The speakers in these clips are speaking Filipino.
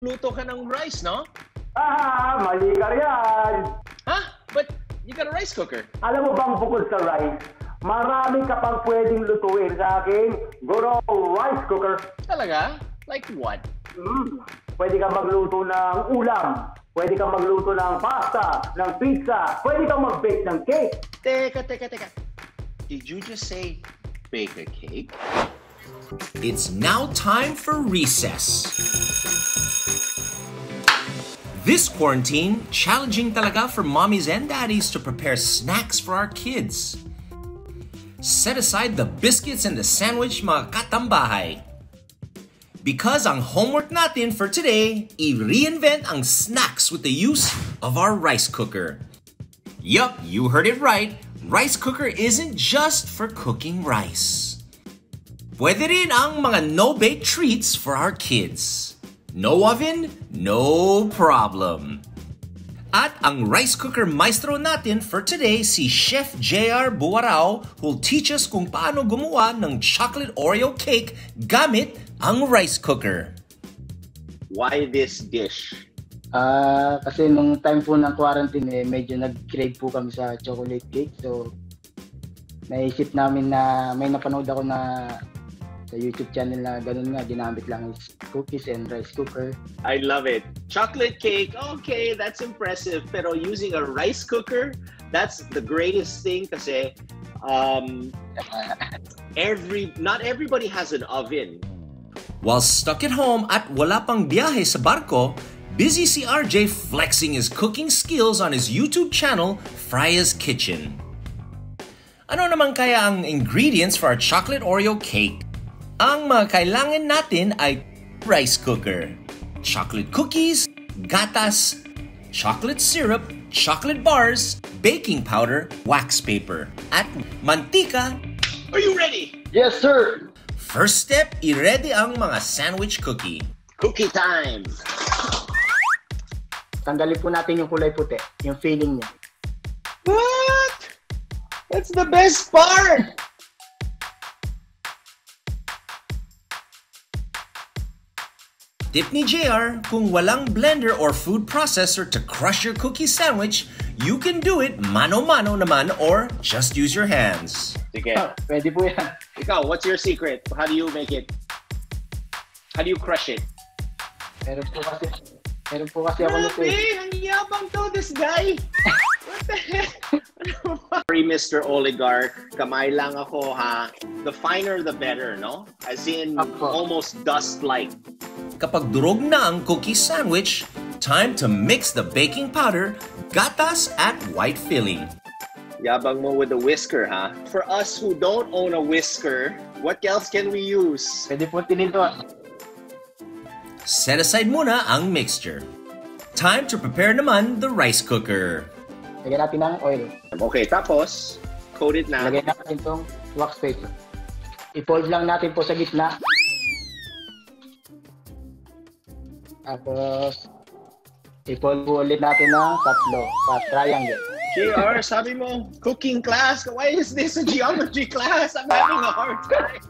luto ka ng rice, no? Mali ka yan. Huh? But you got a rice cooker. Alam mo bang bukod sa rice, marami ka pang pwedeng lutuin sa aking Buarao rice cooker. Talaga? Like what? Pwede kang magluto ng ulam. Pwede kang magluto ng pasta, ng pizza. Pwede kang mag-bake ng cake. Teka. Did you just say bake a cake? It's now time for recess. This quarantine, challenging talaga for mommies and daddies to prepare snacks for our kids. Set aside the biscuits and the sandwich, mga katambahay. Because ang homework natin for today, i-reinvent ang snacks with the use of our rice cooker. Yup, you heard it right. Rice cooker isn't just for cooking rice. Pwede rin ang mga no-bake treats for our kids. No oven, no problem. At ang rice cooker maestro natin for today, si Chef JR Buarao, who'll teach us kung paano gumawa ng chocolate Oreo cake gamit ang rice cooker. Why this dish? Kasi nung time po ng quarantine, medyo nag-crave po kami sa chocolate cake. So, naisip namin na may napanood ako na sa YouTube channel na ganun nga, ginamit lang is cookies and rice cooker. I love it. Chocolate cake, okay, that's impressive. Pero using a rice cooker, that's the greatest thing kasi not everybody has an oven. While stuck at home at wala pang biyahe sa barko, busy si RJ flexing his cooking skills on his YouTube channel, Friah's Kitchen. Ano naman kaya ang ingredients for our chocolate Oreo cake? Ang mga kailangan natin ay rice cooker, chocolate cookies, gatas, chocolate syrup, chocolate bars, baking powder, wax paper, at mantika. Are you ready? Yes, sir! First step, i-ready ang mga sandwich cookie. Cookie time! Tanggalin po natin yung kulay puti, yung filling niya. What? That's the best part! Tip ni JR, kung walang blender or food processor to crush your cookie sandwich, you can do it mano-mano naman or just use your hands. Sige. Pwede po yan. Ikaw, what's your secret? How do you make it? How do you crush it? Meron po kasi ako nito eh. Ang yabang to, this guy! What the heck? Sorry, Mr. Oligarch. Kamay lang ako, ha? The finer, the better, no? As in, almost dust-like. Kapag durog na ang cookie sandwich, time to mix the baking powder, gatas at white filling. Yabang mo with the whisker, ha? For us who don't own a whisker, what else can we use? Pwede po tinito. Set aside muna ang mixture. Time to prepare naman the rice cooker. Lagyan natin ng oil. Okay, tapos, coat it na. Lagyan natin itong wax paper. I-fold lang natin po sa gitna. Tapos, i-fold po ulit natin ng tatlo. Pa-triangle. JR, sabi mo, cooking class. Why is this a geometry class? I'm having a hard time.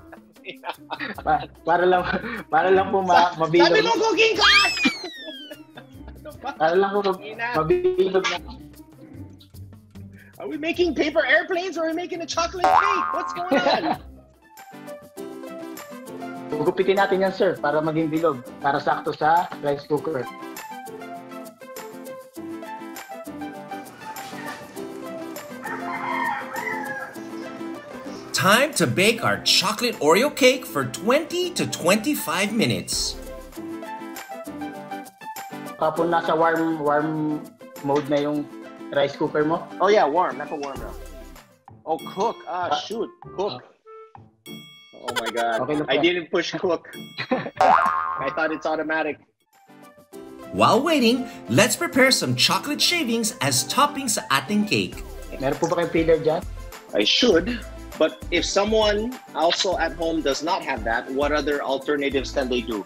Para lang po mabilog. Sabi mo, cooking class! Para lang po mabilog na. Are we making paper airplanes or are we making a chocolate cake? What's going on? Gugupitin natin yan, sir, para maging bilog. Para sakto sa rice cooker. Time to bake our chocolate Oreo cake for 20 to 25 minutes. Kapag nasa warm mode na yung rice cooker mo. Oh yeah, warm. Naka-warm na. Oh, cook. Shoot. Cook. Oh my God. Okay, I didn't push cook. I thought it's automatic. While waiting, let's prepare some chocolate shavings as toppings sa ating cake. Meron po ba kayong peeler dyan? I should. But if someone also at home does not have that, what other alternatives can they do?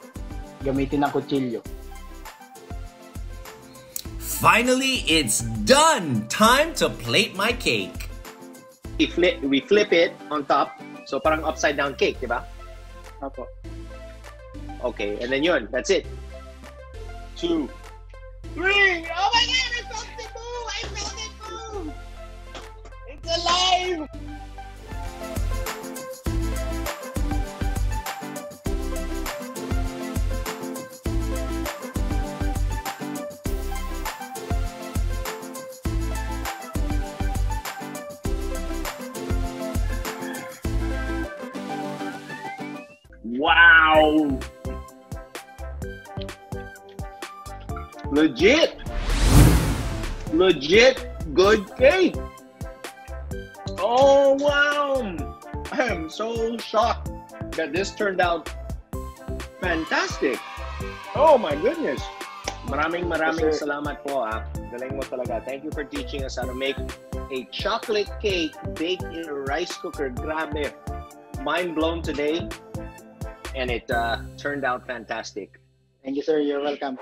Gamitin ng kutsilyo. Finally, it's done! Time to plate my cake. We flip it on top. So parang upside down cake, di ba? Opo. Okay, and then yun, that's it. 2, 3. Oh my God, it's something move! I felt it move! It's alive! Wow! Legit good cake. Oh wow! I am so shocked that this turned out fantastic. Oh my goodness! Maraming salamat po ah. Galing mo talaga. Thank you for teaching us how to make a chocolate cake baked in a rice cooker. Grabe. Mind blown today. And it turned out fantastic. Thank you, sir. You're welcome.